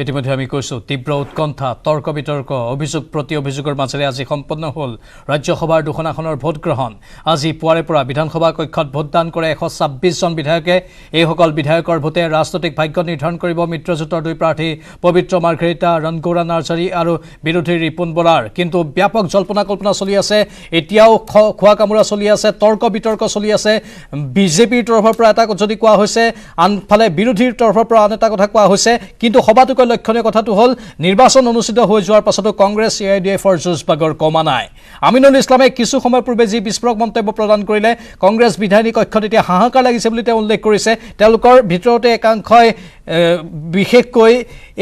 ইতিমধ্যে আমি কৈছো তীব্ৰ উৎকণ্ঠা তৰ্ক বিতৰ্ক অভিযোগ প্ৰতি অভিযোগৰ মাজেৰে আজি সম্পন্ন হ'ল ৰাজ্যসভাৰ দুখন আসনৰ ভোট গ্ৰহণ আজি পুৱাৰে পৰা বিধানসভা কক্ষত ভোটদান কৰে 126 জন বিধায়কে এই সকল বিধায়কৰ ভোটে ৰাজনৈতিক ভাগ্য নিৰ্ধাৰণ কৰিব মিত্ৰজোঁটৰ দুই প্ৰাৰ্থী পবিত্ৰ মাৰ্ঘেৰিটা ৰনগৌৰা নাৰ্জাৰী আৰু বিৰোধী ৰিপুন বৰাৰ কিন্তু ব্যাপক জল্পনা কল্পনা চলি আছে এতিয়াও খোৱা কামৰা চলি আছে তৰ্ক বিতৰ্ক চলি আছে বিজেপিৰ তৰফৰ পৰা এটা যদি কোৱা হৈছে আনফালে বিৰোধীৰ তৰফৰ পৰা আন এটা কথা কোৱা হৈছে কিন্তু সবাতোকৈ লক্ষণীয় কথাটো হ'ল নিৰ্বাচন অনুষ্ঠিত হৈ যোৱাৰ পাছতো কংগ্ৰেছ এআইডিএফৰ যুঁজবাগৰ কমা নাই আমিনুল ইছলামে কিছু সময় পূৰ্বে যি বিস্ফোৰক মন্তব্য প্ৰদান কৰিলে কংগ্ৰেছ বিধায়িনী কক্ষত এতিয়া হাহাকাৰ লাগিছে বুলি তেওঁ উল্লেখ কৰিছে তেওঁলোকৰ ভিতৰতে একাংশই বিশেষকৈ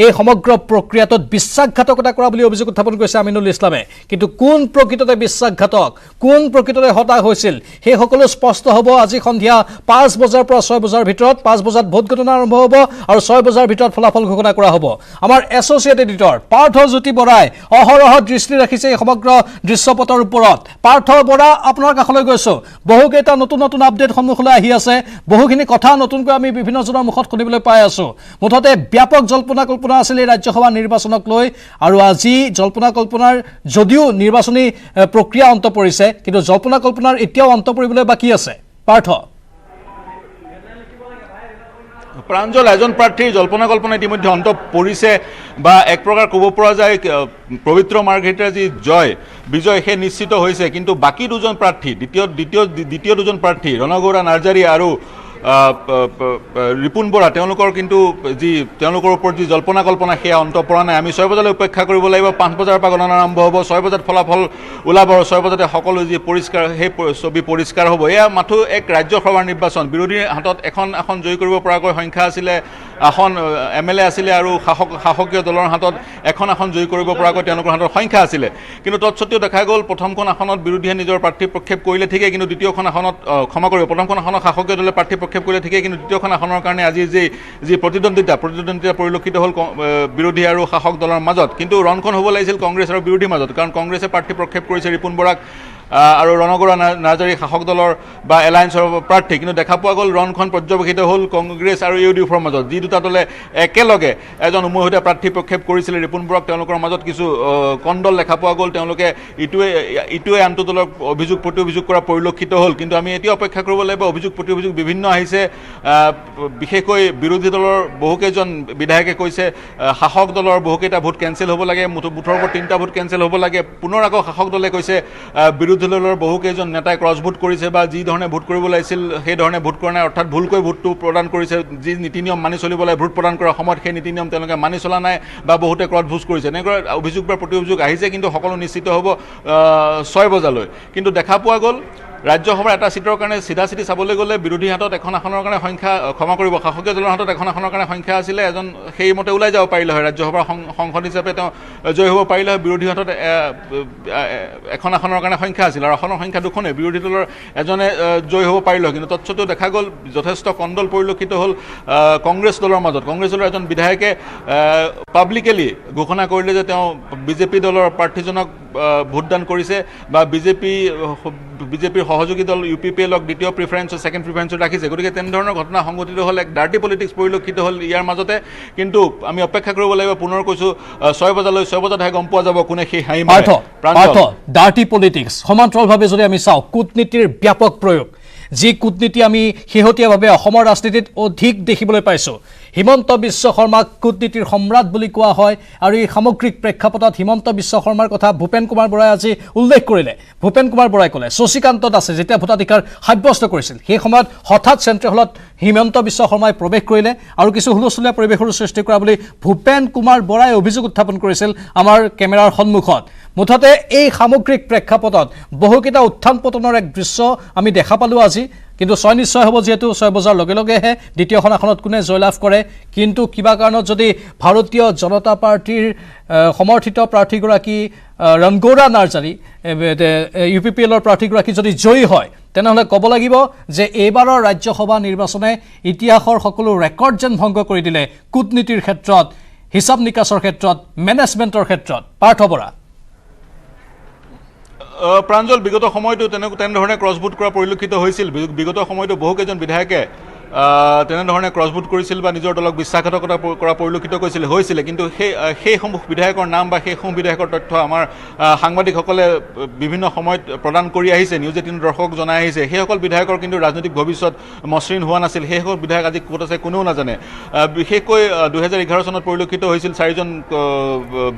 এই সমগ্ৰ প্ৰক্ৰিয়াটোত বিশ্বাসঘাতকতা কৰা বুলি অভিযোগ উত্থাপন কৰিছে আমিনুল ইছলামে কিন্তু কোন প্ৰকৃততে বিশ্বাসঘাতক কোন প্ৰকৃততে হতাশ হৈছিল সেই সকলো স্পষ্ট হ'ব আজি সন্ধিয়া 5 বজাৰ পৰা 6 বজাৰ ভিতৰত 5 বজাত ভোট গণনা আৰম্ভ হ'ব আৰু 6 বজাৰ ভিতৰত ফলাফল ঘোষণা কৰা হ'ব আমাৰ এছ'চিয়েট এডিটৰ পাৰ্থজ্যোতি বৰাই অহৰহ দৃষ্টি ৰাখিছে এই সমগ্ৰ দৃশ্যপটৰ ওপৰত পাৰ্থ বৰা আপোনাৰ কাষলৈ গৈছো বহুকেইটা নতুন নতুন আপডেট সন্মুখলৈ আহি আছে বহুখিনি কথা নতুনকৈ আমি বিভিন্নজনৰ মুখত শুনিবলৈ পাই আছো মুঠতে ব্যাপক জল্পনা কল্পনা আছিল এই ৰাজ্যসভা নিৰ্বাচনক লৈ আৰু আজি জল্পনা কল্পনাৰ যদিও নিৰ্বাচনী প্ৰক্ৰিয়া অন্ত পৰিছে কিন্তু জল্পনা কল্পনাৰ এতিয়াও অন্ত পৰিবলৈ বাকী আছে পাৰ্থ প্ৰাঞ্জল এজন প্ৰাৰ্থীৰ জল্পনা কল্পনা ইতিমধ্যে অন্ত পৰিছে বা এক প্ৰকাৰ ক'ব পৰা যায় পবিত্ৰ মাৰ্ঘেৰিটাৰ যি বিজয় সেই নিশ্চিত হৈছে কিন্তু বাকী দুজন প্ৰাৰ্থী দ্বিতীয় দুজন প্ৰাৰ্থী ৰনগৌৰা নাৰ্জাৰী আৰু ৰিপুন বৰা তেওঁলোকৰ কিন্তু তেওঁলোকৰ ওপৰত যি জল্পনা কল্পনা সেয়া অন্ত পৰা নাই আমি 6 বজালৈ অপেক্ষা কৰিব লাগিব 5 বজাৰ পৰা গণনা আৰম্ভ হ'ব 6 বজাত ফলাফল ওলাব 6 বজাতে সকলো যি পৰিষ্কাৰ সেই ছবি পৰিষ্কাৰ হ'ব এয়া মাথো এক ৰাজ্যসভাৰ নিৰ্বাচন বিৰোধীৰ হাতত এখন জয়ী কৰিব পৰাকৈ সংখ্যা আছিলে এখন এমএলএ আছিলে আৰু শাসকীয় দলৰ হাতত এখন জয়ী কৰিব পৰাকৈ তেওঁলোকৰ হাতত সংখ্যা আছিলে কিন্তু তৎসত্ত্বেও দেখা গ'ল প্ৰথমখন আসনত বিৰোধীয়ে নিজৰ প্ৰাৰ্থী প্ৰক্ষেপ কৰিলে ঠিকে কিন্তু দ্বিতীয়খন আসনত ক্ষমা কৰিব প্ৰথমখন আসনত শাসকীয় দলে প্ৰাৰ্থী প্ৰক্ষেপ কৰিলে ঠিকে কিন্তু দ্বিতীয়খন আসনৰ কাৰণে আজি যি প্ৰতিদ্বন্দ্বিতা পৰিলক্ষিত হ'ল বিৰোধী আৰু শাসক দলৰ মাজত কিন্তু ৰণখন হ'ব লাগিছিল কংগ্ৰেছ আৰু বিৰোধীৰ মাজত কাৰণ কংগ্ৰেছে প্ৰাৰ্থী প্ৰক্ষেপ কৰিছে ৰিপুন বৰাক আৰু ৰনগৌৰা নাৰ্জাৰী শাসক দলৰ বা এলায়েন্সৰ প্ৰাৰ্থী কিন্তু দেখা পোৱা গ'ল ৰণখন পৰ্যবেক্ষিত হ'ল কংগ্ৰেছ আৰু ইউডিএফৰ মাজত যি দুটা দলে একেলগে এজন উমৈহতীয়া প্ৰাৰ্থী প্ৰক্ষেপ কৰিছিলে ৰিপুন বৰাক তেওঁলোকৰ মাজত কিছু কণ্ডল দেখা পোৱা গ'ল তেওঁলোকে ইটোৱে আনটো দলৰ অভিযোগ প্ৰতি অভিযোগ কৰা পৰিলক্ষিত হ'ল কিন্তু আমি এতিয়া অপেক্ষা কৰিব লাগিব অভিযোগ প্ৰতি অভিযোগ বিভিন্ন আহিছে বিশেষকৈ বিৰোধী দলৰ বহুকেইজন বিধায়কে কৈছে শাসক দলৰ বহুকেইটা ভোট কেঞ্চেল হ'ব লাগে মুঠৰ ওপৰত 3টা ভোট কেঞ্চেল হ'ব লাগে পুনৰ আকৌ শাসক দলে কৈছে বিৰোধী দলৰ বহুকেইজন নেতাই ক্ৰছ ভোট কৰিছে বা যি ধৰণে ভোট কৰিব লাগিছিল সেই ধৰণে ভোট কৰা নাই অৰ্থাৎ ভুলকৈ ভোটটো প্ৰদান কৰিছে যি নীতি নিয়ম মানি চলিব লাগে ভোট প্ৰদান কৰাৰ সময়ত সেই নীতি নিয়ম তেওঁলোকে মানি চলা নাই বা বহুতে ক্ৰছ ভোট কৰিছে এনেকুৱা অভিযোগ বা প্ৰতি অভিযোগ আহিছে কিন্তু সকলো নিশ্চিত হ'ব 6 বজালৈ কিন্তু দেখা পোৱা গ'ল ৰাজ্যসভাৰ এটা চিটৰ কাৰণে চিধা চাবলৈ গ'লে বিৰোধী হাতত এখন আসনৰ কাৰণে সংখ্যা ক্ষমা কৰিব শাসকীয় দলৰ হাতত এখন আসনৰ কাৰণে সংখ্যা আছিলে এজন সেইমতে ওলাই যাব পাৰিলে হয় ৰাজ্যসভাৰ সংসদ হিচাপে তেওঁ জয় হ'ব পাৰিলে হয় বিৰোধী হাতত এখন আসনৰ কাৰণে সংখ্যা আছিল আৰু আসনৰ সংখ্যা দুখনে বিৰোধী দলৰ এজনে জয় হ'ব পাৰিলে হয় কিন্তু তৎসত্ত্বেও দেখা গ'ল যথেষ্ট কণ্ডল পৰিলক্ষিত হ'ল কংগ্ৰেছ দলৰ মাজত কংগ্ৰেছ দলৰ এজন বিধায়কে পাব্লিকেলি ঘোষণা কৰিলে যে তেওঁ বিজেপি দলৰ প্ৰাৰ্থীজনক ভোটদান কৰিছে বা বিজেপিৰ সহযোগী দল UPPLক দ্বিতীয় প্ৰিফাৰেন্স ছেকেণ্ড প্ৰিফাৰেন্সত ৰাখিছে গতিকে তেনেধৰণৰ ঘটনা সংঘটিত হ'ল এক ডাৰ্টি পলিটিক্স পৰিলক্ষিত হ'ল ইয়াৰ মাজতে কিন্তু আমি অপেক্ষা কৰিব লাগিব পুনৰ কৈছো 6 বজাতহে গম পোৱা যাব কোনে সেই হাঁহি মাৰে ডাৰ্টি পলিটিক্স সমান্তৰালভাৱে যদি আমি চাওঁ কূটনীতিৰ ব্যাপক প্ৰয়োগ যি কূটনীতি আমি শেহতীয়াভাৱে অসমৰ ৰাজনীতিত অধিক দেখিবলৈ পাইছোঁ হিমন্ত বিশ্ব শৰ্মাক কূটনীতিৰ সম্ৰাট বুলি কোৱা হয় আৰু এই সামগ্ৰিক প্ৰেক্ষাপটত হিমন্ত বিশ্ব শৰ্মাৰ কথা ভূপেন কুমাৰ বৰাই আজি উল্লেখ কৰিলে ভূপেন কুমাৰ বৰাই ক'লে শশীকান্ত দাসে যেতিয়া ভোটাধিকাৰ সাব্যস্ত কৰিছিল সেই সময়ত হঠাৎ চেণ্ট্ৰেল হলত হিমন্ত বিশ্ব শৰ্মাই প্ৰৱেশ কৰিলে আৰু কিছু হুলস্থুলীয়া পৰিৱেশৰ সৃষ্টি কৰা বুলি ভূপেন কুমাৰ বৰাই অভিযোগ উত্থাপন কৰিছিল আমাৰ কেমেৰাৰ সন্মুখত মুঠতে এই সামগ্ৰিক প্ৰেক্ষাপটত বহুকেইটা উত্থান পতনৰ এক দৃশ্য আমি দেখা পালোঁ আজি কিন্তু নিশ্চয় হ'ব যিহেতু 6 বজাৰ লগে লগেহে দ্বিতীয়খন আসনত কোনে জয়লাভ কৰে কিন্তু কিবা কাৰণত যদি ভাৰতীয় জনতা পাৰ্টিৰ সমৰ্থিত প্ৰাৰ্থীগৰাকী ৰনগৌৰা নাৰ্জাৰী UPPLৰ প্ৰাৰ্থীগৰাকী যদি জয়ী হয় তেনেহ'লে ক'ব লাগিব যে এইবাৰৰ ৰাজ্যসভা নিৰ্বাচনে ইতিহাসৰ সকলো ৰেকৰ্ড যেন ভংগ কৰি দিলে কূটনীতিৰ ক্ষেত্ৰত হিচাপ নিকাচৰ ক্ষেত্ৰত মেনেজমেণ্টৰ ক্ষেত্ৰত পাৰ্থ বৰা প্ৰাঞ্জল বিগত সময়তো তেনেধৰণে ক্ৰছ ভোট কৰা পৰিলক্ষিত হৈছিল বিগত সময়তো বহুকেইজন বিধায়কে তেনেধৰণে ক্ৰছভোট কৰিছিল বা নিজৰ দলক বিশ্বাসঘাতকতা কৰা পৰিলক্ষিত হৈছিলে কিন্তু সেইসমূহ বিধায়কৰ নাম বা সেইসমূহ বিধায়কৰ তথ্য আমাৰ সাংবাদিকসকলে বিভিন্ন সময়ত প্ৰদান কৰি আহিছে, নিউজ 18 দৰ্শকক জনাই আহিছে। সেইসকল বিধায়কৰ কিন্তু ৰাজনৈতিক ভৱিষ্যত মসৃণ হোৱা নাছিল। সেইসকল বিধায়ক আজি ক'ত আছে কোনেও নাজানে। বিশেষকৈ 2011 চনত পৰিলক্ষিত হৈছিল 4জন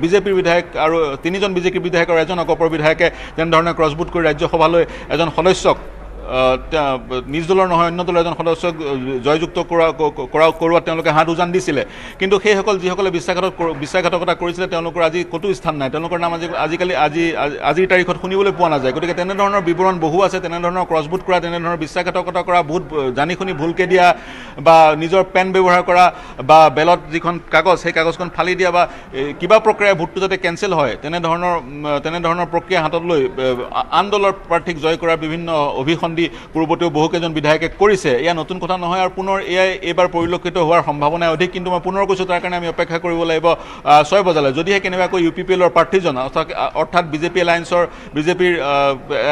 বিজেপিৰ বিধায়ক আৰু 3জন বিজেপিৰ বিধায়ক আৰু 1জন অগপৰ বিধায়কে তেনেধৰণে ক্ৰছভোট কৰি ৰাজ্যসভালৈ এজন সদস্যক নিজ দলৰ নহয় অন্য দলৰ এজন সদস্যক জয়যুক্ত কৰোৱাত তেওঁলোকে হাত উজান দিছিলে। কিন্তু সেইসকল যিসকলে বিশ্বাসঘাতকতা কৰিছিলে তেওঁলোকৰ আজি ক'তো স্থান নাই। তেওঁলোকৰ নাম আজিৰ তাৰিখত শুনিবলৈ পোৱা নাযায়। গতিকে তেনেধৰণৰ বিৱৰণ বহু আছে, তেনেধৰণৰ ক্ৰছভোট কৰা, তেনেধৰণৰ বিশ্বাসঘাতকতা কৰা, বহুত জানি শুনি ভুলকৈ দিয়া বা নিজৰ পেন ব্যৱহাৰ কৰা বা বেলত যিখন কাগজ সেই কাগজখন ফালি দিয়া বা কিবা প্ৰক্ৰিয়াৰে ভোটটো যাতে কেঞ্চেল হয় তেনেধৰণৰ প্ৰক্ৰিয়া হাতত লৈ আন দলৰ প্ৰাৰ্থীক জয় কৰাৰ বিভিন্ন অভিসন্ধি পূৰ্বতেও বহুকেইজন বিধায়কে কৰিছে। এয়া নতুন কথা নহয় আৰু পুনৰ এয়াই এইবাৰ পৰিলক্ষিত হোৱাৰ সম্ভাৱনা অধিক। কিন্তু মই পুনৰ কৈছোঁ তাৰ কাৰণে আমি অপেক্ষা কৰিব লাগিব 6 বজালৈ। যদিহে কেনেবাকৈ UPPLৰ প্ৰাৰ্থীজন অৰ্থাৎ বিজেপিৰ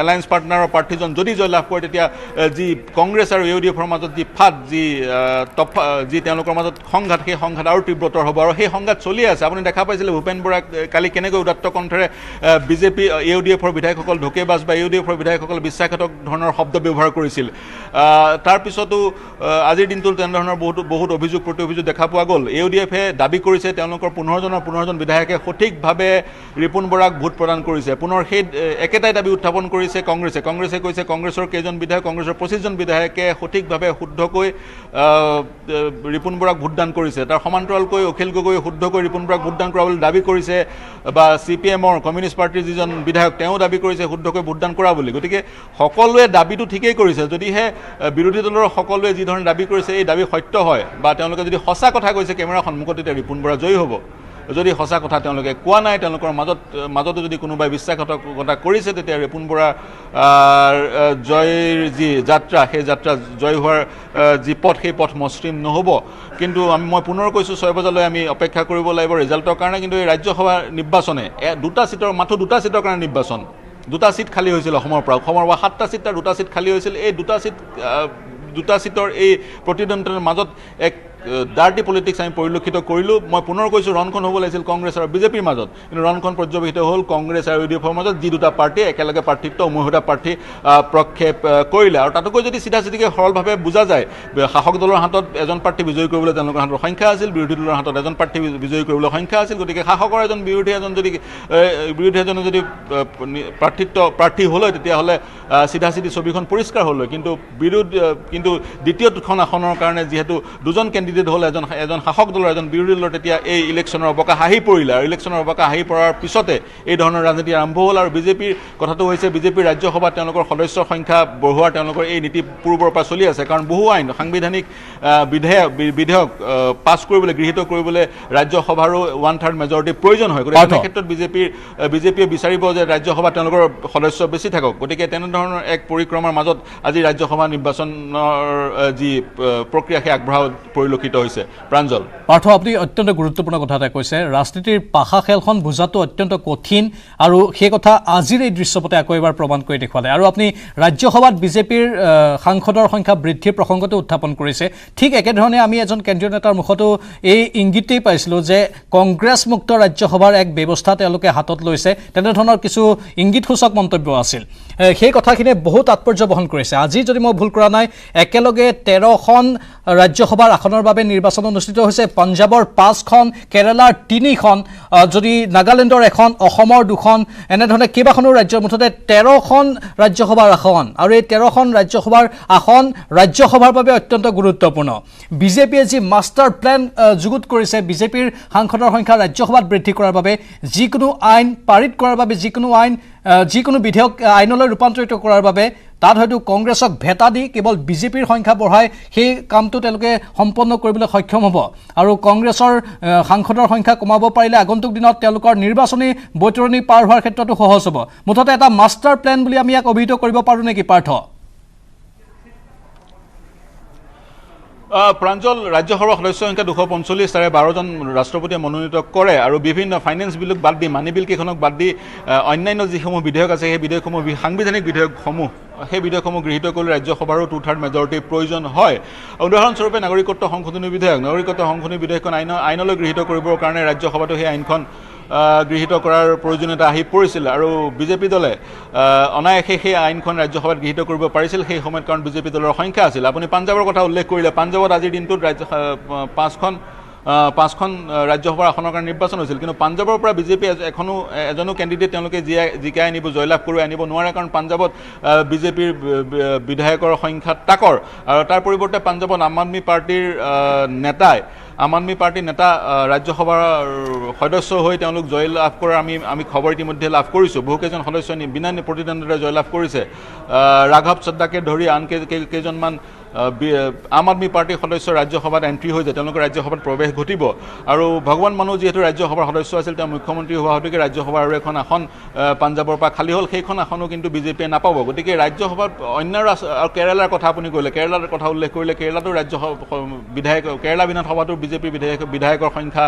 এলায়েন্স পাৰ্টনাৰৰ প্ৰাৰ্থীজন যদি জয়লাভ কৰে তেতিয়া যি কংগ্ৰেছ আৰু UDFৰ মাজত যি ফাট যি তেওঁলোকৰ মাজত সংঘাত সেই সংঘাত আৰু তীব্ৰতৰ হ'ব আৰু সেই সংঘাত চলি আছে। আপুনি দেখা পাইছিলে ভূপেন বৰাক কালি কেনেকৈ উদাত্ত কণ্ঠেৰে বিজেপি UDFৰ বিধায়কসকল ঢোকেবাজ বা UDFৰ বিধায়কসকল বিশ্বাসঘাতক ধৰণৰ শব্দ ব্যৱহাৰ কৰিছিল। তাৰপিছতো আজিৰ দিনটোত তেনেধৰণৰ বহুত অভিযোগ প্ৰতি অভিযোগ দেখা পোৱা গ'ল। UDFে দাবী কৰিছে তেওঁলোকৰ 15জন বিধায়কে সঠিকভাৱে ৰিপুণ বৰাক ভোট প্ৰদান কৰিছে। পুনৰ সেই একেটাই দাবী উত্থাপন কৰিছে কংগ্ৰেছে কৈছে কংগ্ৰেছৰ কেইজন বিধায়ক কংগ্ৰেছৰ 25জন বিধায়কে সঠিকভাৱে শুদ্ধকৈ ৰিপুণ বৰাক ভোটদান কৰিছে। তাৰ সমান্তৰালকৈ অখিল গগৈ শুদ্ধকৈ ৰিপুণ বৰাক ভোটদান কৰা বুলি দাবী কৰিছে বা CPMৰ কমিউনিষ্ট পাৰ্টিৰ যিজন বিধায়ক তেওঁ দাবী কৰিছে শুদ্ধকৈ ভোটদান কৰা বুলি। গতিকে সকলোৱে দাবীটো ঠিকেই কৰিছে। যদিহে বিৰোধী দলৰ সকলোৱে যি ধৰণে দাবী কৰিছে এই দাবী সত্য হয় বা তেওঁলোকে যদি সঁচা কথা কৈছে কেমেৰাৰ সন্মুখত তেতিয়া ৰিপুণ বৰা জয়ী হ'ব। যদি সঁচা কথা তেওঁলোকে কোৱা নাই, তেওঁলোকৰ মাজতো যদি কোনোবাই বিশ্বাসঘাতকতা কৰিছে তেতিয়া ৰিপুণ বৰাৰ জয়ৰ যি যাত্ৰা সেই যাত্ৰা জয় হোৱাৰ যি পথ সেই পথ মসৃণ নহ'ব। কিন্তু মই পুনৰ কৈছোঁ 6 বজালৈ আমি অপেক্ষা কৰিব লাগিব ৰিজাল্টৰ কাৰণে। কিন্তু এই ৰাজ্যসভা নিৰ্বাচনে মাথো দুটা ছিটৰ কাৰণে নিৰ্বাচন। 2টা ছিট খালী হৈছিল অসমৰ পৰা 7টা ছিট তাৰ 2টা ছিট খালী হৈছিল। এই 2টা ছিটৰ এই প্ৰতিদ্বন্দ্বিতাৰ মাজত এক ডাৰ্টি পলিটিক্স আমি পৰিলক্ষিত কৰিলোঁ। মই পুনৰ কৈছোঁ ৰণখন হ'ব লাগিছিল কংগ্ৰেছ আৰু বিজেপিৰ মাজত, কিন্তু ৰণখন পৰ্যবেক্ষিত হ'ল কংগ্ৰেছ আৰু UDFৰ মাজত, যি দুটা পাৰ্টীয়ে একেলগে প্ৰাৰ্থিত্ব উমৈহতীয়া প্ৰাৰ্থী প্ৰক্ষেপ কৰিলে। আৰু তাতোকৈ যদি চিধাচিধিকৈ সৰলভাৱে বুজা যায়, শাসক দলৰ হাতত এজন প্ৰাৰ্থী বিজয়ী কৰিবলৈ তেওঁলোকৰ হাতত সংখ্যা আছিল, বিৰোধী দলৰ হাতত এজন প্ৰাৰ্থী বিজয়ী কৰিবলৈ সংখ্যা আছিল। গতিকে শাসকৰ বিৰোধী এজনে যদি প্ৰাৰ্থী হ'লে তেতিয়াহ'লে চিধাচিধি ছবিখন পৰিষ্কাৰ হ'ল। কিন্তু দ্বিতীয়খন আসনৰ কাৰণে যিহেতু 2জন কেণ্ডিডেট হ'ল, এজন শাসক দলৰ এজন বিৰোধী দলৰ, তেতিয়া এই ইলেকশ্যনৰ অৱকাশ আহি পৰিলে। আৰু ইলেকশ্যনৰ অৱকাশ আহি পৰাৰ পিছতে এই ধৰণৰ ৰাজনীতি আৰম্ভ হ'ল। আৰু বিজেপিৰ কথাটো হৈছে বিজেপিৰ ৰাজ্যসভাত তেওঁলোকৰ সদস্যৰ সংখ্যা বঢ়োৱাৰ তেওঁলোকৰ এই নীতি পূৰ্বৰ পৰা চলি আছে। কাৰণ বহু আইন সাংবিধানিক বিধেয়ক পাছ কৰিবলৈ গৃহীত কৰিবলৈ ৰাজ্যসভাৰো 1/3 মেজৰিটিৰ প্ৰয়োজন হয়। গতিকে এই ক্ষেত্ৰত বিজেপিয়ে বিচাৰিব যে ৰাজ্যসভাত তেওঁলোকৰ সদস্য বেছি থাকক। গতিকে তেনেধৰণৰ এক পৰিক্ৰমাৰ মাজত আজি ৰাজ্যসভা নিৰ্বাচনৰ যি প্ৰক্ৰিয়া সেই আগবঢ়া পৰিলক্ষিত হৈছে। প্ৰাঞ্জল, পাৰ্থ, আপুনি অত্যন্ত গুৰুত্বপূৰ্ণ কথা এটা কৈছে। ৰাজনীতিৰ পাশা খেলখন বুজাটো অত্যন্ত কঠিন আৰু সেই কথা আজিৰ এই দৃশ্যপটে আকৌ এবাৰ প্ৰমাণ কৰি দেখুৱালে। আৰু আপুনি ৰাজ্যসভাত বিজেপিৰ সাংসদৰ সংখ্যা বৃদ্ধিৰ প্ৰসংগটো উত্থাপন কৰিছে। ঠিক একেধৰণে আমি এজন কেন্দ্ৰীয় নেতাৰ মুখতো এই ইংগিতেই পাইছিলোঁ যে কংগ্ৰেছমুক্ত ৰাজ্যসভাৰ এক ব্যৱস্থা তেওঁলোকে হাতত লৈছে। তেনেধৰণৰ কিছু ইংগিতসূচক মন্তব্য আছিল। সেই কথাখিনিয়ে বহু তাৎপৰ্য বহন কৰিছে। আজি যদি মই ভুল কৰা নাই, একেলগে 13খন ৰাজ্যসভাৰ আসনৰ বাবে নিৰ্বাচন অনুষ্ঠিত হৈছে। পঞ্জাৱৰ 5খন, কেৰালাৰ 3খন, যদি নাগালেণ্ডৰ 1খন, অসমৰ 2খন, এনেধৰণে কেইবাখনো ৰাজ্যৰ মুঠতে 13খন ৰাজ্যসভাৰ আসন। আৰু এই 13খন ৰাজ্যসভাৰ আসন ৰাজ্যসভাৰ বাবে অত্যন্ত গুৰুত্বপূৰ্ণ। বিজেপিয়ে যি মাষ্টাৰ প্লেন যুগুত কৰিছে বিজেপিৰ সাংসদৰ সংখ্যা ৰাজ্যসভাত বৃদ্ধি কৰাৰ বাবে, যিকোনো আইন পাৰিত কৰাৰ বাবে, যিকোনো বিধেয়ক আইনলৈ ৰূপান্তৰিত কৰাৰ বাবে, তাত হয়তো কংগ্ৰেছক ভেটা দি কেৱল বিজেপিৰ সংখ্যা বঢ়াই সেই কামটো তেওঁলোকে সম্পন্ন কৰিবলৈ সক্ষম হ'ব। আৰু কংগ্ৰেছৰ সাংসদৰ সংখ্যা কমাব পাৰিলে আগন্তুক দিনত তেওঁলোকৰ নিৰ্বাচনী বৈতৰণি পাৰ হোৱাৰ ক্ষেত্ৰতো সহজ হ'ব। মুঠতে এটা মাষ্টাৰ প্লেন বুলি আমি ইয়াক অভিহিত কৰিব পাৰোঁ নেকি পাৰ্থ? প্ৰাঞ্জল, ৰাজ্যসভাৰ সদস্য সংখ্যা 245, তাৰে 12জন ৰাষ্ট্ৰপতিয়ে মনোনীত কৰে আৰু বিভিন্ন ফাইনেন্স বিলক বাদ দি, মানি বিল কেইখনক বাদ দি অন্যান্য যিসমূহ বিধেয়ক আছে সেই বিধেয়কসমূহ সাংবিধানিক বিধেয়কসমূহ, সেই বিধেয়কসমূহ গৃহীত কৰিলে ৰাজ্যসভাৰো 2/3 মেজৰিটিৰ প্ৰয়োজন হয়। উদাহৰণস্বৰূপে নাগৰিকত্ব সংশোধনী বিধেয়ক, নাগৰিকত্ব সংশোধনী বিধেয়কখন আইনলৈ গৃহীত কৰিবৰ কাৰণে ৰাজ্যসভাতো সেই আইনখন গৃহীত কৰাৰ প্ৰয়োজনীয়তা আহি পৰিছিল আৰু বিজেপি দলে অনায়াসে সেই আইনখন ৰাজ্যসভাত গৃহীত কৰিব পাৰিছিল সেই সময়ত, কাৰণ বিজেপি দলৰ সংখ্যা আছিল। আপুনি পাঞ্জাৱৰ কথা উল্লেখ কৰিলে, পাঞ্জাৱত আজিৰ দিনটোত পাঁচখন ৰাজ্যসভাৰ আসনৰ কাৰণে নিৰ্বাচন হৈছিল, কিন্তু পাঞ্জাৱৰ পৰা বিজেপি এজনো কেণ্ডিডেট তেওঁলোকে জিকাই আনিব, জয়লাভ কৰি আনিব নোৱাৰে, কাৰণ পাঞ্জাৱত বিজেপিৰ বিধায়কৰ সংখ্যা তাকৰ। আৰু তাৰ পৰিৱৰ্তে পাঞ্জাৱত আম আদমি পাৰ্টিৰ নেতা ৰাজ্যসভাৰ সদস্য হৈ তেওঁলোক জয়লাভ কৰাৰ আমি খবৰ ইতিমধ্যে লাভ কৰিছোঁ। বহুকেইজন সদস্যই বিনা প্ৰতিদ্বন্দ্বিতাৰে জয়লাভ কৰিছে। ৰাঘৱ চদ্দাকে ধৰি আন কেইজনমান আম আদমি পাৰ্টিৰ সদস্য ৰাজ্যসভাত এণ্ট্ৰি হৈ যায়, তেওঁলোকৰ ৰাজ্যসভাত প্ৰৱেশ ঘটিব। আৰু ভগৱান মানুহ যিহেতু ৰাজ্যসভাৰ সদস্য আছিল, তেওঁ মুখ্যমন্ত্ৰী হোৱা হেতুকে ৰাজ্যসভাৰ আৰু এখন আসন পাঞ্জাৱৰ পৰা খালী হ'ল, সেইখন আসনো কিন্তু বিজেপিয়ে নাপাব। গতিকে ৰাজ্যসভাত অন্য আৰু কেৰালাৰ কথা আপুনি ক'লে, কেৰালাৰ কথা উল্লেখ কৰিলে, কেৰালাতো কেৰালা বিধানসভাতো বিজেপিৰ বিধায়কৰ সংখ্যা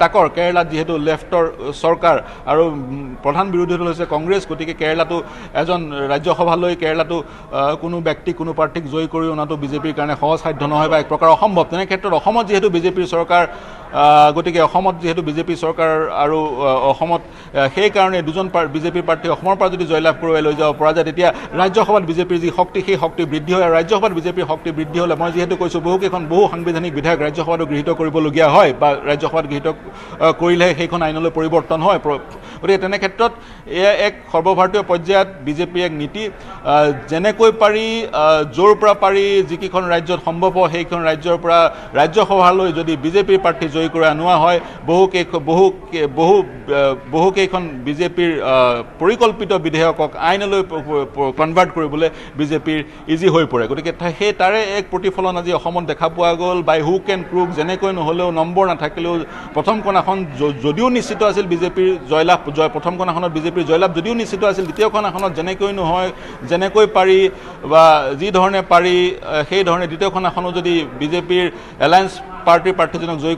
তাকৰ। কেৰালাত যিহেতু লেফ্টৰ চৰকাৰ আৰু প্ৰধান বিৰোধী দল হৈছে কংগ্ৰেছ, গতিকে কেৰালাতো এজন ৰাজ্যসভালৈ কেৰালাতো কোনো ব্যক্তি, কোনো প্ৰাৰ্থীক জয়ী কৰি অনাটো বিজেপিৰ কাৰণে সহজসাধ্য নহয় বা এক প্ৰকাৰ অসম্ভৱ। তেনে ক্ষেত্ৰত অসমত যিহেতু বিজেপিৰ চৰকাৰ, গতিকে অসমত যিহেতু বিজেপিৰ চৰকাৰ আৰু অসমত সেইকাৰণে দুজন বিজেপিৰ প্ৰাৰ্থী অসমৰ পৰা যদি জয়লাভ কৰি লৈ যাব পৰা যায়, তেতিয়া ৰাজ্যসভাত বিজেপিৰ যি শক্তি, সেই শক্তি বৃদ্ধি হয়। আৰু ৰাজ্যসভাত বিজেপিৰ শক্তি বৃদ্ধি হ'লে, মই যিহেতু কৈছোঁ, বহু সাংবিধানিক বিধায়ক ৰাজ্যসভাতো গৃহীত কৰিবলগীয়া হয় বা ৰাজ্যসভাত গৃহীত কৰিলেহে সেইখন আইনলৈ পৰিৱৰ্তন হয়। গতিকে তেনে ক্ষেত্ৰত এয়া এক সৰ্বভাৰতীয় পৰ্যায়ত বিজেপিৰ এক নীতি, যেনেকৈ পাৰি য'ৰ পৰা পাৰি যিকেইখন ৰাজ্যত সম্ভৱ হয় সেইখন ৰাজ্যৰ পৰা ৰাজ্যসভালৈ যদি বিজেপিৰ প্ৰাৰ্থী জয়ী কৰি আনোৱা হয়, বহুকেইখন বিজেপিৰ পৰিকল্পিত বিধেয়কক আইনলৈ কনভাৰ্ট কৰিবলৈ বিজেপিৰ ইজি হৈ পৰে। গতিকে সেই তাৰে এক প্ৰতিফলন আজি অসমত দেখা পোৱা গ'ল। বাই হুক এণ্ড ক্ৰুক, যেনেকৈ নহ'লেও, নম্বৰ নাথাকিলেও প্ৰথমখন আসন যদিও নিশ্চিত আছিল বিজেপিৰ জয়লাভ, প্ৰথমখন আসনত বিজেপিৰ জয়লাভ যদিও নিশ্চিত আছিল, দ্বিতীয়খন আসনত যেনেকৈ নহয়, যেনেকৈ পাৰি বা যি ধৰণে পাৰি সেই ধৰণে দ্বিতীয়খন আসনো যদি বিজেপিৰ এলায়েন্স পাৰ্টিৰ প্ৰাৰ্থীজনক জয়ী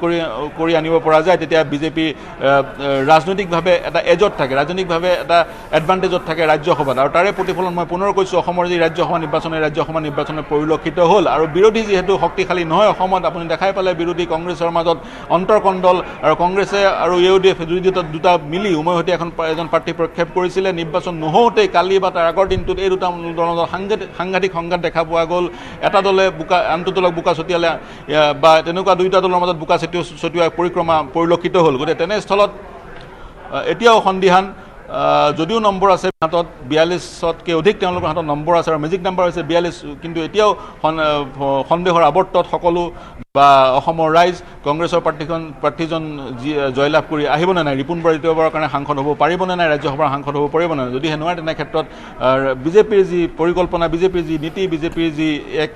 কৰি আনিব পৰা যায়, তেতিয়া বিজেপি ৰাজনৈতিকভাৱে এটা এজত থাকে, ৰাজনৈতিকভাৱে এটা এডভান্টেজত থাকে ৰাজ্যসভাত। আৰু তাৰে প্ৰতিফলন মই পুনৰ কৈছোঁ, অসমৰ যি ৰাজ্যসভা নিৰ্বাচনে পৰিলক্ষিত হ'ল। আৰু বিৰোধী যিহেতু শক্তিশালী নহয় অসমত, আপুনি দেখাই পালে বিৰোধী কংগ্ৰেছৰ মাজত অন্তৰ্কণ্ডল, আৰু কংগ্ৰেছে আৰু ইউডিএফ দুটা মিলি উমৈহতীয়া এজন প্ৰাৰ্থী প্ৰক্ষেপ কৰিছিলে। নিৰ্বাচন নহওঁতেই কালি বা তাৰ আগৰ দিনটোত এই দুটা দলৰ মাজত সাংঘাতিক সংঘাত দেখা পোৱা গ'ল। এটা দলে আনটো দলক বোকা ছটিয়ালে বা তেনেকুৱা দুয়োটা দলৰ মাজত বোকা ছটিওৱা পৰিক্ৰমা পৰিলক্ষিত হ'ল। গতিকে তেনেস্থলত এতিয়াও সন্দিহান, যদিও নম্বৰ আছে হাতত 42তকৈ অধিক তেওঁলোকৰ হাতত নম্বৰ আছে আৰু মেজিক নাম্বাৰ হৈছে 42, কিন্তু এতিয়াও সন্দেহৰ আৱৰ্তত সকলো বা অসমৰ ৰাইজ কংগ্ৰেছৰ প্ৰাৰ্থীজন জয়লাভ কৰি আহিবনে নাই, ৰিপুণ বৰা দ্বিতীয়বাৰৰ কাৰণে সাংসদ হ'ব পাৰিবনে নাই, ৰাজ্যসভাৰ সাংসদ হ'ব পাৰিব নাই। যদিহে নোৱাৰে, তেনে ক্ষেত্ৰত বিজেপিৰ যি পৰিকল্পনা, বিজেপিৰ যি নীতি, বিজেপিৰ যি এক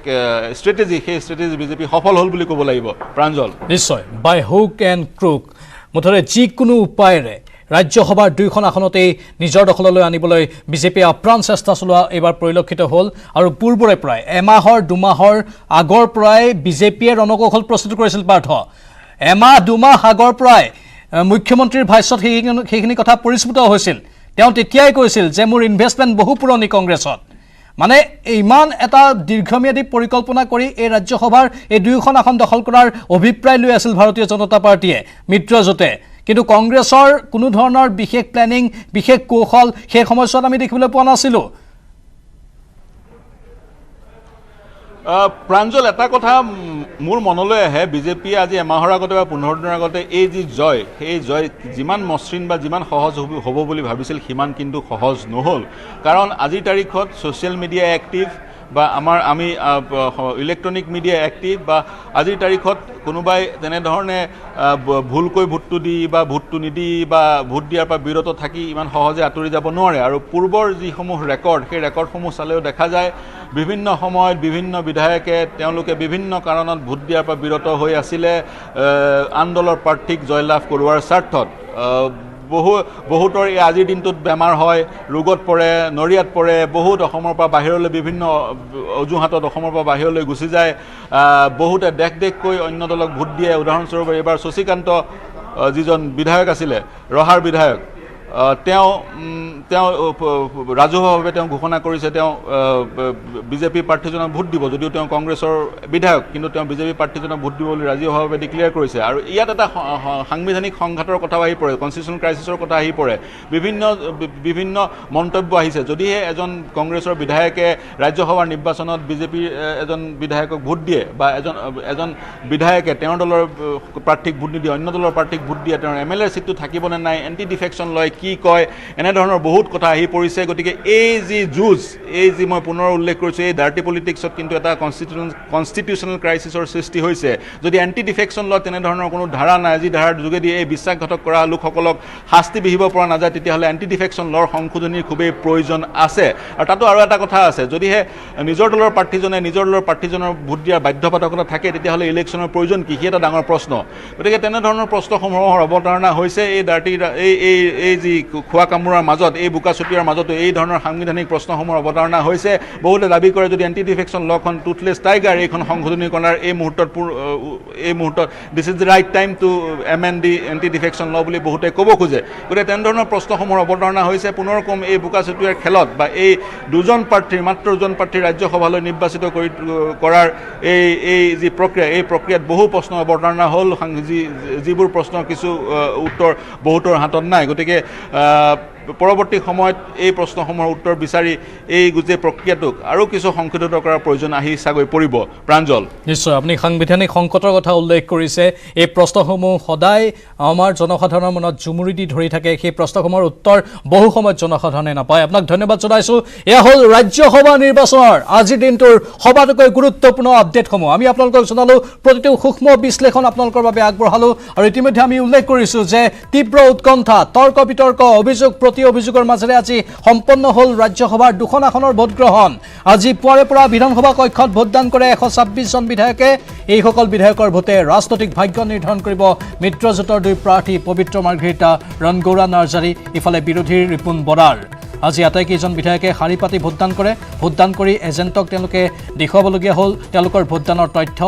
ষ্ট্ৰেটেজি, সেই ষ্ট্ৰেটেজি বিজেপি সফল হ'ল বুলি ক'ব লাগিব। প্ৰাঞ্জল, নিশ্চয় বাই হুক এণ্ড ক্ৰুক, মুঠতে যিকোনো উপায়েৰে ৰাজ্যসভাৰ 2খন আসনতেই নিজৰ দখললৈ আনিবলৈ বিজেপিয়ে আপ্ৰাণ চেষ্টা চলোৱা এইবাৰ পৰিলক্ষিত হ'ল। আৰু পূৰ্বৰে পৰাই এমাহৰ 2 মাহৰ আগৰ পৰাই বিজেপিয়ে ৰণকৌশল প্ৰস্তুত কৰিছিল। পাৰ্থ, এমাহ 2 মাহ আগৰ পৰাই মুখ্যমন্ত্ৰীৰ ভাষ্যত সেইখিনি কথা পৰিস্ফুট হৈছিল। তেওঁ তেতিয়াই কৈছিল যে মোৰ ইনভেষ্টমেণ্ট বহু পুৰণি কংগ্ৰেছত। মানে ইমান এটা দীৰ্ঘম্যাদী পৰিকল্পনা কৰি এই ৰাজ্যসভাৰ এই 2খন আসন দখল কৰাৰ অভিপ্ৰায় লৈ আছিল ভাৰতীয় জনতা পাৰ্টীয়ে মিত্ৰজোঁটে। কিন্তু কংগ্ৰেছৰ কোনো ধৰণৰ বিশেষ প্লেনিং, বিশেষ কৌশল সেই সময়ছোৱাত আমি দেখিবলৈ পোৱা নাছিলোঁ। প্ৰাঞ্জল, এটা কথা মোৰ মনলৈ আহে, বিজেপিয়ে আজি এমাহৰ আগতে বা 15 দিনৰ আগতে এই যি জয়, সেই জয় যিমান মসৃণ বা যিমান সহজ হ'ব বুলি ভাবিছিল, সিমান কিন্তু সহজ নহ'ল। কাৰণ আজিৰ তাৰিখত ছ'চিয়েল মিডিয়া এক্টিভ বা আমি ইলেক্ট্ৰনিক মিডিয়া এক্টিভ, বা আজিৰ তাৰিখত কোনোবাই তেনেধৰণে ভুলকৈ ভোটটো দি বা ভোটটো নিদি বা ভোট দিয়াৰ পৰা বিৰত থাকি ইমান সহজে আঁতৰি যাব নোৱাৰে। আৰু পূৰ্বৰ যিসমূহ ৰেকৰ্ড, সেই ৰেকৰ্ডসমূহ চালেও দেখা যায় বিভিন্ন সময়ত বিভিন্ন বিধায়কে তেওঁলোকে বিভিন্ন কাৰণত ভোট দিয়াৰ পৰা বিৰত হৈ আছিলে আন দলৰ প্ৰাৰ্থীক জয়লাভ কৰোৱাৰ স্বাৰ্থত। বহুতৰ এই আজিৰ দিনটোত বেমাৰ হয়, ৰোগত পৰে, নৰিয়াত পৰে, বহুত অসমৰ পৰা বাহিৰলৈ বিভিন্ন অজুহাতত অসমৰ পৰা বাহিৰলৈ গুচি যায়। বহুতে দেশকৈ অন্য দলক ভোট দিয়ে। উদাহৰণস্বৰূপে এইবাৰ শশীকান্ত যিজন বিধায়ক আছিলে, ৰহাৰ বিধায়ক, তেওঁ ৰাজহুৱাভাৱে তেওঁ ঘোষণা কৰিছে তেওঁ বিজেপি প্ৰাৰ্থীজনক ভোট দিব, যদিও তেওঁ কংগ্ৰেছৰ বিধায়ক, কিন্তু তেওঁ বিজেপি প্ৰাৰ্থীজনক ভোট দিব বুলি ৰাজহুৱাভাৱে ডিক্লেয়াৰ কৰিছে। আৰু ইয়াত এটা সাংবিধানিক সংঘাতৰ কথা আহি পৰে, কনষ্টিটিউশ্যনেল ক্ৰাইচিছৰ কথা আহি পৰে। বিভিন্ন মন্তব্য আহিছে। যদিহে এজন কংগ্ৰেছৰ বিধায়কে ৰাজ্যসভাৰ নিৰ্বাচনত বিজেপিৰ এজন বিধায়কক ভোট দিয়ে, বা এজন বিধায়কে তেওঁৰ দলৰ প্ৰাৰ্থীক ভোট নিদিয়ে, অন্য দলৰ প্ৰাৰ্থীক ভোট দিয়ে, তেওঁৰ MLA চিটটো থাকিবনে নাই, এণ্টি ডিফেকশ্যন লয়, কি কয়, এনেধৰণৰ বহুত কথা আহি পৰিছে। গতিকে এই যি যুঁজ, এই যি মই পুনৰ উল্লেখ কৰিছোঁ, এই ডাৰ্টি পলিটিক্সত কিন্তু এটা কনষ্টিটিউশ্যনেল ক্ৰাইচিছৰ সৃষ্টি হৈছে। যদি এণ্টি ডিফেকশ্যন লয়, তেনেধৰণৰ কোনো ধাৰা নাই, যি ধাৰাৰ যোগেদি এই বিশ্বাসঘাতক কৰা লোকসকলক শাস্তি বিহিব পৰা নাযায়, তেতিয়াহ'লে এণ্টি ডিফেকশ্যন লৰ সংশোধনীৰ খুবেই প্ৰয়োজন আছে। আৰু তাতো আৰু এটা কথা আছে, যদিহে নিজৰ দলৰ প্ৰাৰ্থীজনৰ ভোট দিয়াৰ বাধ্যবাধকতা থাকে, তেতিয়াহ'লে ইলেকশ্যনৰ প্ৰয়োজন কি, সি এটা ডাঙৰ প্ৰশ্ন। গতিকে তেনেধৰণৰ প্ৰশ্নসমূহৰ অৱতাৰণা হৈছে এই ডাৰ্টি এই যি খোৱা কামোৰাৰ মাজত, এই বোকা চুটিয়াৰ মাজতো এই ধৰণৰ সাংবিধানিক প্ৰশ্নসমূহৰ অৱতাৰণা হৈছে। বহুতে দাবী কৰে যদি এণ্টি ডিফেকশ্যন লখন টুথলেছ টাইগাৰ, এইখন সংশোধনী কৰাৰ এই মুহূৰ্তত this is the right time to amend the anti defection law বুলি বহুতে ক'ব খোজে। গতিকে তেনেধৰণৰ প্ৰশ্নসমূহৰ অৱতাৰণা হৈছে। পুনৰ কম, এই বোকা চুটিয়াৰ খেলত বা এই মাত্ৰ দুজন প্ৰাৰ্থী ৰাজ্যসভালৈ নিৰ্বাচিত কৰাৰ এই যি প্ৰক্ৰিয়া, এই প্ৰক্ৰিয়াত বহু প্ৰশ্ন অৱতাৰণা হ'ল, যিবোৰ প্ৰশ্নৰ কিছু উত্তৰ বহুতৰ হাতত নাই। গতিকে পৰৱৰ্তী সময়ত এই প্ৰশ্নসমূহৰ উত্তৰ বিচাৰি এই গোটেই প্ৰক্ৰিয়াটোক আৰু কিছু সংশোধিত কৰাৰ প্ৰয়োজন আহি চাগৈ পৰিব। প্ৰাঞ্জল, নিশ্চয় আপুনি সাংবিধানিক সংকটৰ কথা উল্লেখ কৰিছে। এই প্ৰশ্নসমূহ সদায় আমাৰ জনসাধাৰণৰ মনত জুমুৰি দি ধৰি থাকে। সেই প্ৰশ্নসমূহৰ উত্তৰ বহু সময়ত জনসাধাৰণে নাপায়। আপোনাক ধন্যবাদ জনাইছোঁ। এয়া হ'ল ৰাজ্যসভা নিৰ্বাচনৰ আজিৰ দিনটোৰ সবাতোকৈ গুৰুত্বপূৰ্ণ আপডেটসমূহ আমি আপোনালোকক জনালোঁ, প্ৰতিটো সূক্ষ্ম বিশ্লেষণ আপোনালোকৰ বাবে আগবঢ়ালোঁ। আৰু ইতিমধ্যে আমি উল্লেখ কৰিছোঁ যে তীব্ৰ উৎকণ্ঠা, তৰ্ক বিতৰ্ক, অভিযোগ অভিযোগৰ মাজেৰে আজি সম্পন্ন হ'ল ৰাজ্যসভাৰ 2খন আসনৰ ভোটগ্ৰহণ। আজি পুৱাৰে পৰা বিধানসভা কক্ষত ভোটদান কৰে 126 জন বিধায়কে। এইসকল বিধায়কৰ ভোটে ৰাজনৈতিক ভাগ্য নিৰ্ধাৰণ কৰিব মিত্ৰজোঁটৰ 2 প্ৰাৰ্থী পবিত্ৰ মাৰ্ঘেৰিটা, ৰণগৌৰা নাৰ্জাৰী, ইফালে বিৰোধীৰ ৰিপুণ বৰাৰ। আজি আটাইকেইজন বিধায়কে শাৰী পাতি ভোটদান কৰে। ভোটদান কৰি এজেণ্টক তেওঁলোকে দেখুৱাবলগীয়া হ'ল তেওঁলোকৰ ভোটদানৰ তথ্য।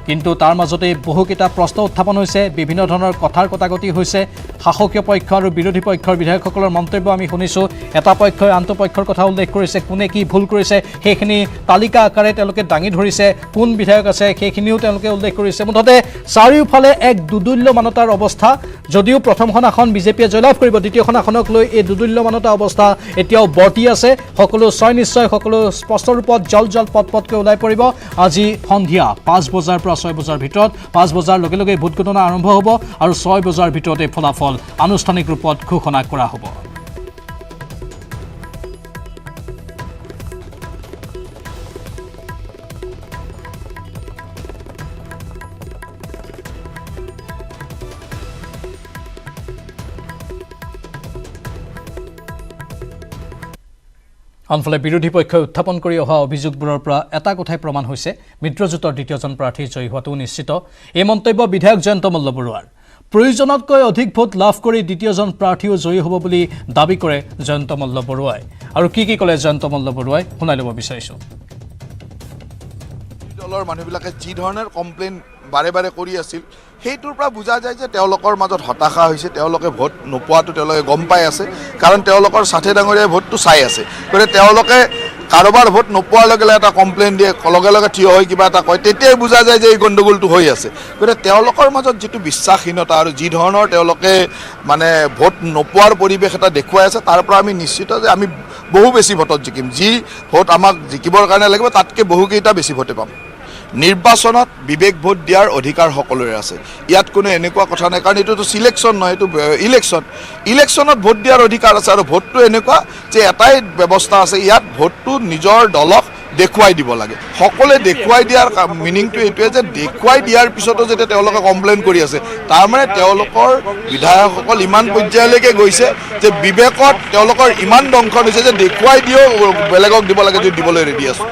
কিন্তু তাৰ মাজতে বহুকেইটা প্ৰশ্ন উত্থাপন হৈছে, বিভিন্ন ধৰণৰ কথাৰ কটাকটি হৈছে। শাসকীয় পক্ষ আৰু বিৰোধী পক্ষৰ বিধায়কসকলৰ মন্তব্য আমি শুনিছোঁ। এটা পক্ষই আনটো পক্ষৰ কথা উল্লেখ কৰিছে, কোনে কি ভুল কৰিছে সেইখিনি তালিকা আকাৰে তেওঁলোকে দাঙি ধৰিছে। কোন বিধায়ক আছে সেইখিনিও তেওঁলোকে উল্লেখ কৰিছে। মুঠতে চাৰিওফালে এক দুদুল্যমানতাৰ অৱস্থা। যদিও প্ৰথমখন আসন বিজেপিয়ে জয়লাভ কৰিব, দ্বিতীয়খন আসনক লৈ এই দুদুল্যমানতা অৱস্থা এতিয়াও বৰ্তি আছে। সকলো নিশ্চয় সকলো স্পষ্ট ৰূপত জল পটকৈ ওলাই পৰিব আজি সন্ধিয়া 5 বজাৰ পৰা 6 বজাৰ ভিতৰত। 5 বজাৰ লগে লগে ভোট গণনা আৰম্ভ হ'ব আৰু 6 বজাৰ ভিতৰতে ফলাফল আনুষ্ঠানিক ৰূপত ঘোষণা কৰা হ'ব। আনফালে বিৰোধী পক্ষই উত্থাপন কৰি অহা অভিযোগবোৰৰ পৰা এটা কথাই প্ৰমাণ হৈছে, মিত্ৰজোঁটৰ দ্বিতীয়জন প্ৰাৰ্থী জয়ী হোৱাটো নিশ্চিত। এই মন্তব্য বিধায়ক জয়ন্ত মল্ল বৰুৱাৰ। প্ৰয়োজনতকৈ অধিক ভোট লাভ কৰি দ্বিতীয়জন প্ৰাৰ্থীও জয়ী হ'ব বুলি দাবী কৰে জয়ন্ত মল্ল বৰুৱাই। আৰু কি ক'লে জয়ন্ত মল্ল বৰুৱাই শুনাই ল'ব বিচাৰিছোঁ। দলৰ মানুহবিলাকে যি ধৰণৰ কমপ্লেইন বাৰে বাৰে কৰি আছিল, সেইটোৰ পৰা বুজা যায় যে তেওঁলোকৰ মাজত হতাশা হৈছে। তেওঁলোকে ভোট নোপোৱাটো তেওঁলোকে গম পাই আছে, কাৰণ তেওঁলোকৰ সাথে ডাঙৰীয়াই ভোটটো চাই আছে। গতিকে তেওঁলোকে কাৰোবাৰ ভোট নোপোৱাৰ লগে লগে এটা কমপ্লেইন দিয়ে, লগে লগে থিয় হৈ কিবা এটা কয়, তেতিয়াই বুজা যায় যে এই গণ্ডগোলটো হৈ আছে। গতিকে তেওঁলোকৰ মাজত যিটো বিশ্বাসহীনতা আৰু যি ধৰণৰ তেওঁলোকে ভোট নোপোৱাৰ পৰিৱেশ এটা দেখুৱাই আছে, তাৰ পৰা আমি নিশ্চিত যে আমি বহু বেছি ভোটত জিকিম। যি ভোট আমাক জিকিবৰ কাৰণে লাগিব তাতকৈ বহুকেইটা বেছি ভোটে পাম। নিৰ্বাচনত বিবেক ভোট দিয়াৰ অধিকাৰ সকলোৰে আছে। ইয়াত কোনো এনেকুৱা কথা নাই, কাৰণ এইটোতো চিলেকশ্যন নহয়, এইটো ইলেকশ্যনত ভোট দিয়াৰ অধিকাৰ আছে। আৰু ভোটটো এনেকুৱা যে এটাই ব্যৱস্থা আছে, ইয়াত ভোটটো নিজৰ দলক দেখুৱাই দিব লাগে। সকলোৱে দেখুৱাই দিয়াৰ মিনিংটো এইটোৱে যে দেখুৱাই দিয়াৰ পিছতো যেতিয়া তেওঁলোকে কমপ্লেইন কৰি আছে, তাৰমানে তেওঁলোকৰ বিধায়কসকল ইমান পৰ্যায়লৈকে গৈছে যে বিবেকত তেওঁলোকৰ ইমান দংশন হৈছে যে দেখুৱাই দিও বেলেগক দিব লাগে, যদি দিবলৈ ৰেডি আছোঁ।